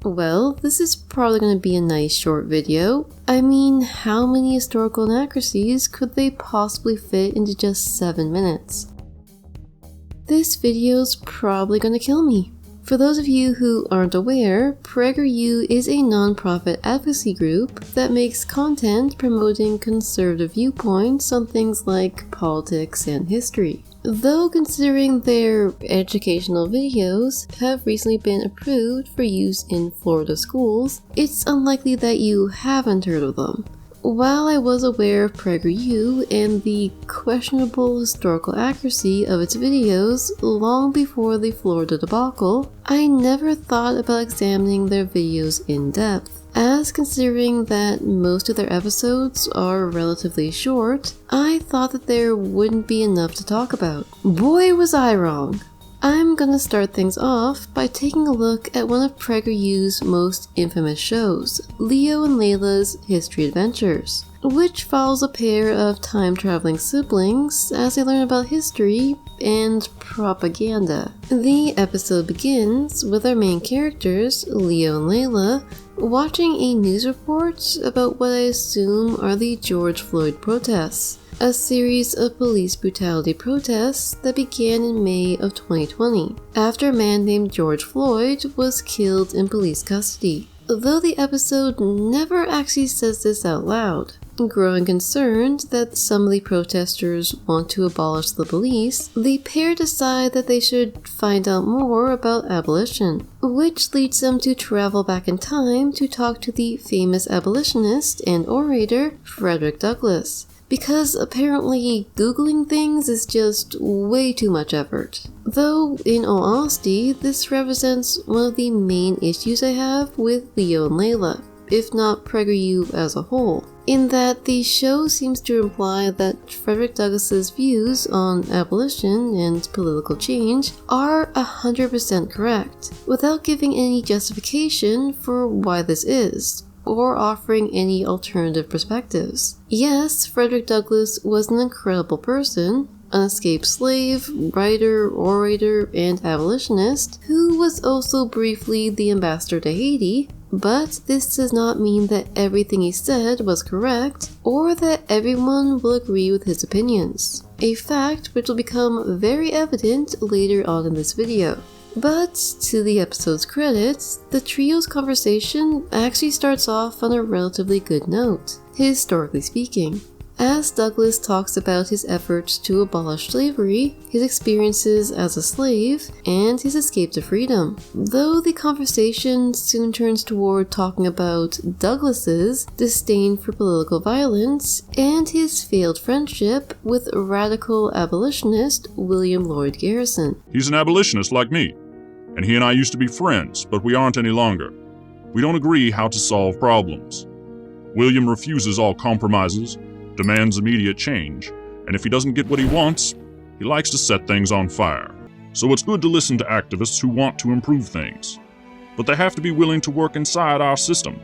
Well, this is probably going to be a nice short video. I mean, how many historical inaccuracies could they possibly fit into just 7 minutes? This video's probably going to kill me. For those of you who aren't aware, Prageru is a non-profit advocacy group that makes content promoting conservative viewpoints on things like politics and history. Though considering their educational videos have recently been approved for use in Florida schools, it's unlikely that you haven't heard of them. While I was aware of Prageru and the questionable historical accuracy of its videos long before the Florida debacle, I never thought about examining their videos in depth, as considering that most of their episodes are relatively short, I thought that there wouldn't be enough to talk about. Boy, was I wrong! I'm gonna start things off by taking a look at one of Prageru's most infamous shows, Leo and Layla's History Adventures, which follows a pair of time-traveling siblings as they learn about history and propaganda. The episode begins with our main characters, Leo and Layla, watching a news report about what I assume are the George Floyd protests, a series of police brutality protests that began in May of 2020, after a man named George Floyd was killed in police custody. Though the episode never actually says this out loud. Growing concerned that some of the protesters want to abolish the police, the pair decide that they should find out more about abolition, which leads them to travel back in time to talk to the famous abolitionist and orator Frederick Douglass, because apparently Googling things is just way too much effort. Though, in all honesty, this represents one of the main issues I have with Leo and Layla, if not Prageru as a whole, in that the show seems to imply that Frederick Douglass's views on abolition and political change are 100% correct, without giving any justification for why this is, or offering any alternative perspectives. Yes, Frederick Douglass was an incredible person, an escaped slave, writer, orator, and abolitionist, who was also briefly the ambassador to Haiti, but this does not mean that everything he said was correct, or that everyone will agree with his opinions, a fact which will become very evident later on in this video. But, to the episode's credit, the trio's conversation actually starts off on a relatively good note, historically speaking, as Douglass talks about his efforts to abolish slavery, his experiences as a slave, and his escape to freedom. Though the conversation soon turns toward talking about Douglass's disdain for political violence and his failed friendship with radical abolitionist William Lloyd Garrison. He's an abolitionist like me, and he and I used to be friends, but we aren't any longer. We don't agree how to solve problems. William refuses all compromises, demands immediate change, and if he doesn't get what he wants, he likes to set things on fire. So it's good to listen to activists who want to improve things, but they have to be willing to work inside our system.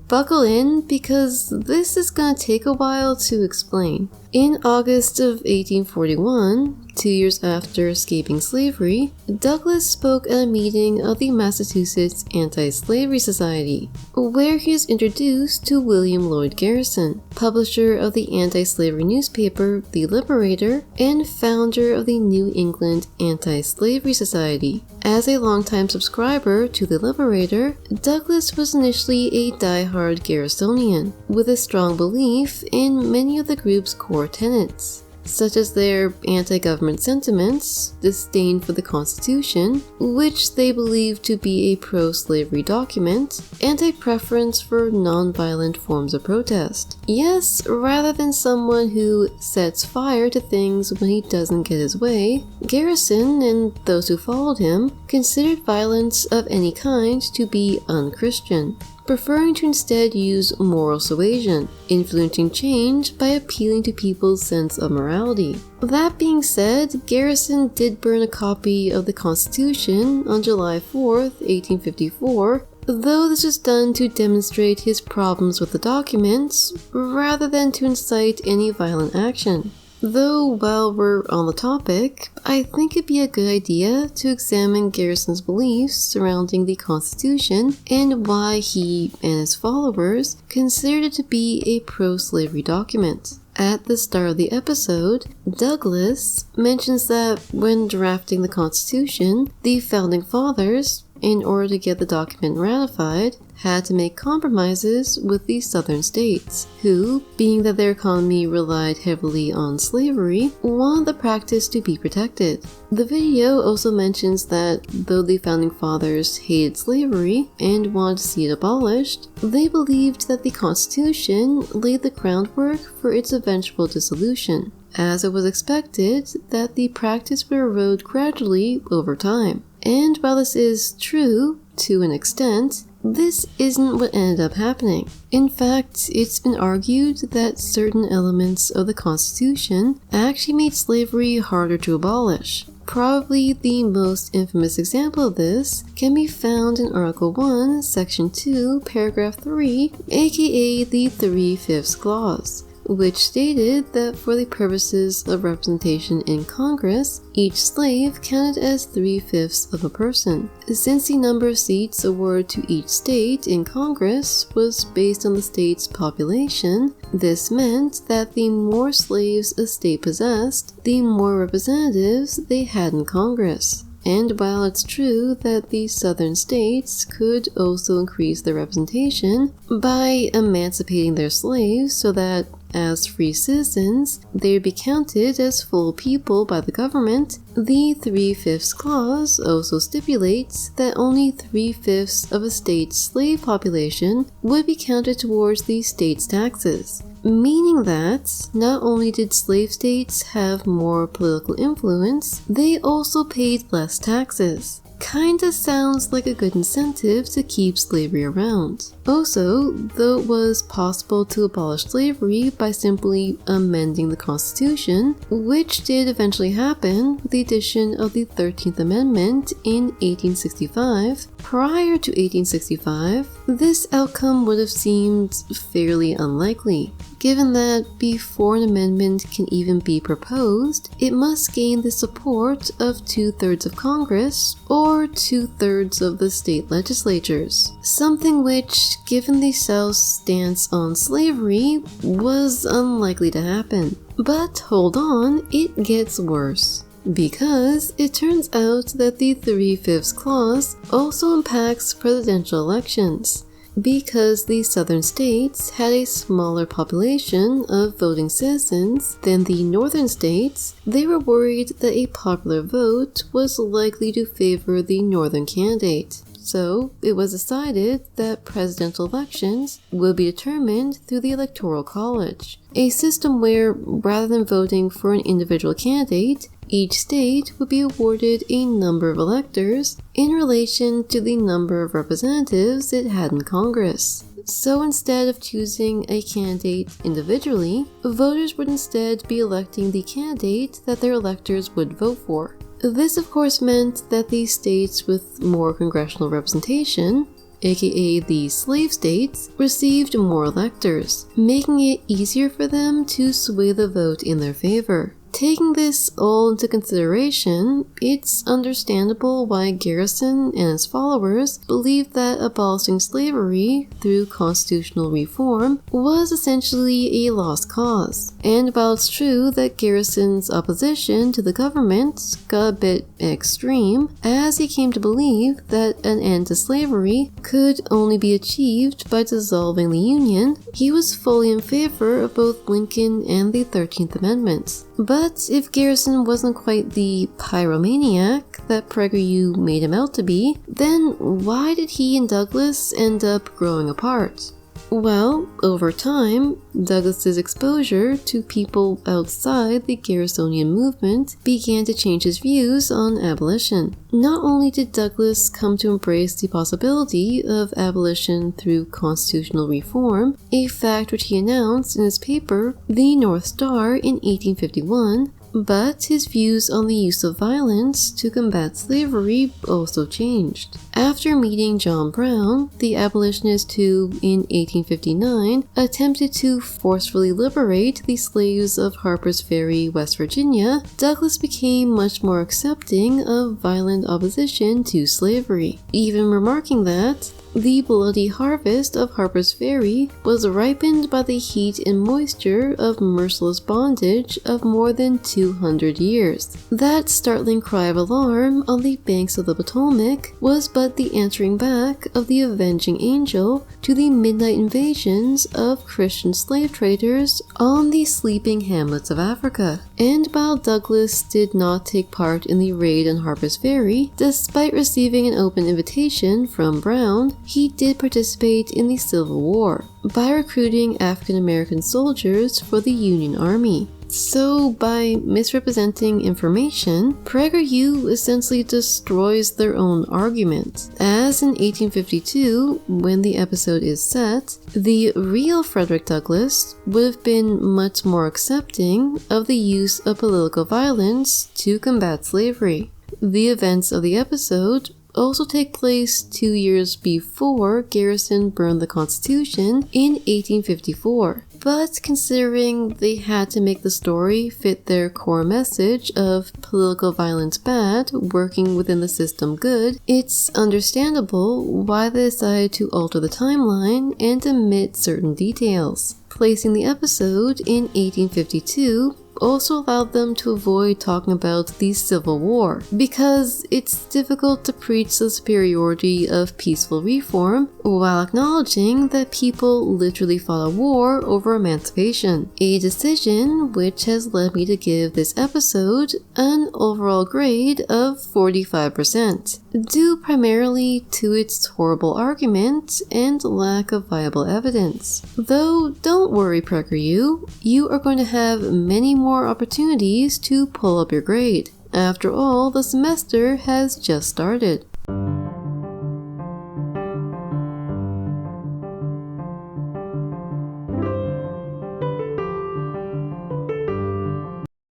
Buckle in, because this is gonna take a while to explain. In August of 1841, 2 years after escaping slavery, Douglass spoke at a meeting of the Massachusetts Anti-Slavery Society, where he is introduced to William Lloyd Garrison, publisher of the anti-slavery newspaper The Liberator and founder of the New England Anti-Slavery Society. As a longtime subscriber to The Liberator, Douglass was initially a die-hard Garrisonian, with a strong belief in many of the group's core tenets, such as their anti-government sentiments, disdain for the Constitution, which they believed to be a pro-slavery document, and a preference for non-violent forms of protest. Yes, rather than someone who sets fire to things when he doesn't get his way, Garrison and those who followed him considered violence of any kind to be unchristian, preferring to instead use moral suasion, influencing change by appealing to people's sense of morality. That being said, Garrison did burn a copy of the Constitution on July 4th, 1854, though this was done to demonstrate his problems with the documents, rather than to incite any violent action. Though while we're on the topic, I think it'd be a good idea to examine Garrison's beliefs surrounding the Constitution and why he and his followers considered it to be a pro-slavery document. At the start of the episode, Douglass mentions that when drafting the Constitution, the Founding Fathers, in order to get the document ratified, had to make compromises with the southern states, who, being that their economy relied heavily on slavery, wanted the practice to be protected. The video also mentions that though the Founding Fathers hated slavery and wanted to see it abolished, they believed that the Constitution laid the groundwork for its eventual dissolution, as it was expected that the practice would erode gradually over time. And while this is true, to an extent, this isn't what ended up happening. In fact, it's been argued that certain elements of the Constitution actually made slavery harder to abolish. Probably the most infamous example of this can be found in Article 1, Section 2, Paragraph 3, aka the 3/5 Clause, which stated that for the purposes of representation in Congress, each slave counted as 3/5 of a person. Since the number of seats awarded to each state in Congress was based on the state's population, this meant that the more slaves a state possessed, the more representatives they had in Congress. And while it's true that the southern states could also increase their representation by emancipating their slaves so that, as free citizens, they would be counted as full people by the government, the 3/5 Clause also stipulates that only 3/5 of a state's slave population would be counted towards the state's taxes, meaning that not only did slave states have more political influence, they also paid less taxes. Kinda sounds like a good incentive to keep slavery around. Also, though it was possible to abolish slavery by simply amending the Constitution, which did eventually happen with the addition of the 13th Amendment in 1865, prior to 1865, this outcome would have seemed fairly unlikely, given that before an amendment can even be proposed, it must gain the support of 2/3 of Congress or 2/3 of the state legislatures, something which, given the South's stance on slavery, was unlikely to happen. But hold on, it gets worse. Because it turns out that the 3/5 Clause also impacts presidential elections. Because the southern states had a smaller population of voting citizens than the northern states, they were worried that a popular vote was likely to favor the northern candidate. So it was decided that presidential elections would be determined through the Electoral College, a system where, rather than voting for an individual candidate, each state would be awarded a number of electors in relation to the number of representatives it had in Congress. So instead of choosing a candidate individually, voters would instead be electing the candidate that their electors would vote for. This of course meant that the states with more congressional representation, aka the slave states, received more electors, making it easier for them to sway the vote in their favor. Taking this all into consideration, it's understandable why Garrison and his followers believed that abolishing slavery through constitutional reform was essentially a lost cause. And while it's true that Garrison's opposition to the government got a bit extreme, as he came to believe that an end to slavery could only be achieved by dissolving the Union, he was fully in favor of both Lincoln and the 13th Amendment. But if Garrison wasn't quite the pyromaniac that Prageru made him out to be, then why did he and Douglass end up growing apart? Well, over time, Douglass's exposure to people outside the Garrisonian movement began to change his views on abolition. Not only did Douglass come to embrace the possibility of abolition through constitutional reform, a fact which he announced in his paper, The North Star, in 1851, but his views on the use of violence to combat slavery also changed. After meeting John Brown, the abolitionist who, in 1859, attempted to forcefully liberate the slaves of Harper's Ferry, West Virginia, Douglass became much more accepting of violent opposition to slavery, even remarking that the bloody harvest of Harper's Ferry was ripened by the heat and moisture of merciless bondage of more than 200 years. That startling cry of alarm on the banks of the Potomac was but the answering back of the avenging angel to the midnight invasions of Christian slave traders on the sleeping hamlets of Africa. And while Douglass did not take part in the raid on Harper's Ferry, despite receiving an open invitation from Brown, he did participate in the Civil War by recruiting African American soldiers for the Union Army. So, by misrepresenting information, Prageru essentially destroys their own argument. As in 1852, when the episode is set, the real Frederick Douglass would have been much more accepting of the use of political violence to combat slavery. The events of the episode also take place 2 years before Garrison burned the Constitution in 1854. But considering they had to make the story fit their core message of political violence bad, working within the system good, it's understandable why they decided to alter the timeline and omit certain details. Placing the episode in 1852 also allowed them to avoid talking about the Civil War, because it's difficult to preach the superiority of peaceful reform while acknowledging that people literally fought a war over emancipation, a decision which has led me to give this episode an overall grade of 45%, due primarily to its horrible argument and lack of viable evidence. Though don't worry, Prageru, you are going to have many more opportunities to pull up your grade. After all, the semester has just started.